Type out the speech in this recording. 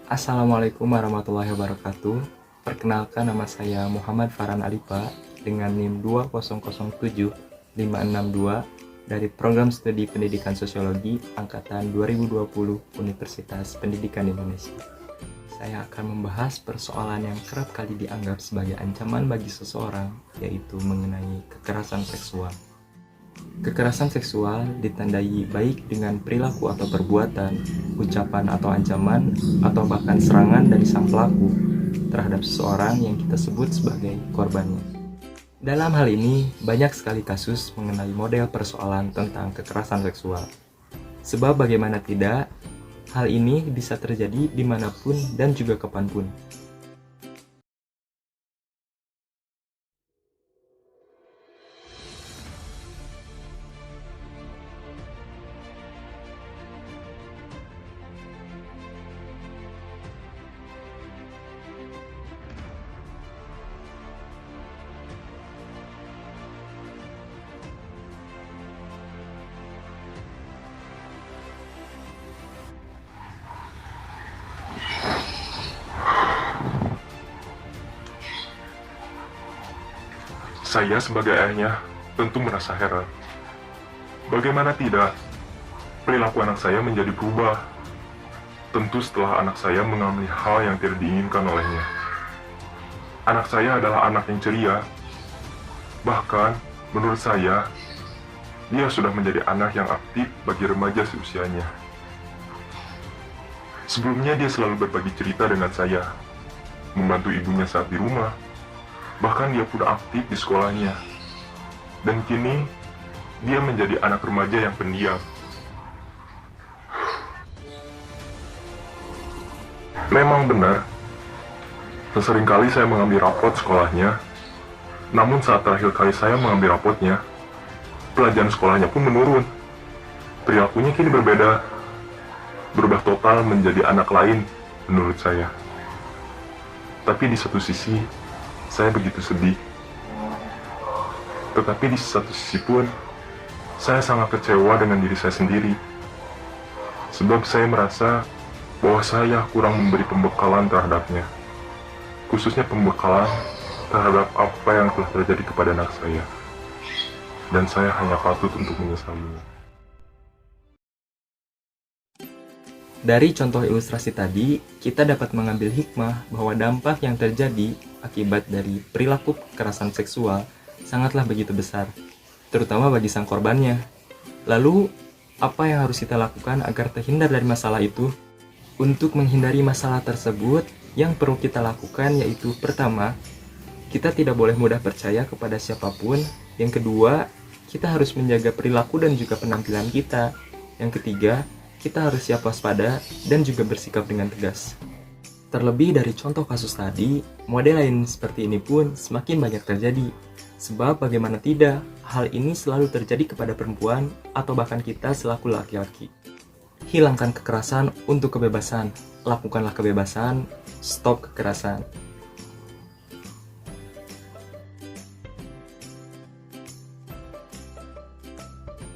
Assalamualaikum warahmatullahi wabarakatuh. Perkenalkan, nama saya Muhammad Farhan Alipa dengan NIM 2007562 dari Program Studi Pendidikan Sosiologi Angkatan 2020 Universitas Pendidikan Indonesia. Saya akan membahas persoalan yang kerap kali dianggap sebagai ancaman bagi seseorang, yaitu mengenai kekerasan seksual. Kekerasan seksual ditandai baik dengan perilaku atau perbuatan, ucapan atau ancaman, atau bahkan serangan dari sang pelaku terhadap seseorang yang kita sebut sebagai korbannya. Dalam hal ini, banyak sekali kasus mengenai model persoalan tentang kekerasan seksual. Sebab bagaimana tidak, hal ini bisa terjadi dimanapun dan juga kapanpun. Saya sebagai ayahnya tentu merasa heran. Bagaimana tidak, perilaku anak saya menjadi berubah. Tentu setelah anak saya mengalami hal yang tidak diinginkan olehnya. Anak saya adalah anak yang ceria. Bahkan, menurut saya, dia sudah menjadi anak yang aktif bagi remaja seusianya. Sebelumnya dia selalu berbagi cerita dengan saya, membantu ibunya saat di rumah. Bahkan dia pun aktif di sekolahnya. Dan kini, dia menjadi anak remaja yang pendiam. Memang benar, seringkali saya mengambil rapot sekolahnya. Namun saat terakhir kali saya mengambil rapotnya, pelajaran sekolahnya pun menurun. Perilakunya kini berbeda, berubah total menjadi anak lain menurut saya. Tapi di satu sisi, saya begitu sedih. Tetapi di satu sisi pun, saya sangat kecewa dengan diri saya sendiri. Sebab saya merasa bahwa saya kurang memberi pembekalan terhadapnya. Khususnya pembekalan terhadap apa yang telah terjadi kepada anak saya. Dan saya hanya patut untuk menyesalinya. Dari contoh ilustrasi tadi, kita dapat mengambil hikmah bahwa dampak yang terjadi akibat dari perilaku kekerasan seksual sangatlah begitu besar, terutama bagi sang korbannya. Lalu, apa yang harus kita lakukan agar terhindar dari masalah itu? Untuk menghindari masalah tersebut, yang perlu kita lakukan yaitu pertama, kita tidak boleh mudah percaya kepada siapapun. Yang kedua, kita harus menjaga perilaku dan juga penampilan kita. Yang ketiga, kita harus siap waspada dan juga bersikap dengan tegas. Terlebih dari contoh kasus tadi, model lain seperti ini pun semakin banyak terjadi. Sebab bagaimana tidak, hal ini selalu terjadi kepada perempuan atau bahkan kita selaku laki-laki. Hilangkan kekerasan untuk kebebasan. Lakukanlah kebebasan, stop kekerasan.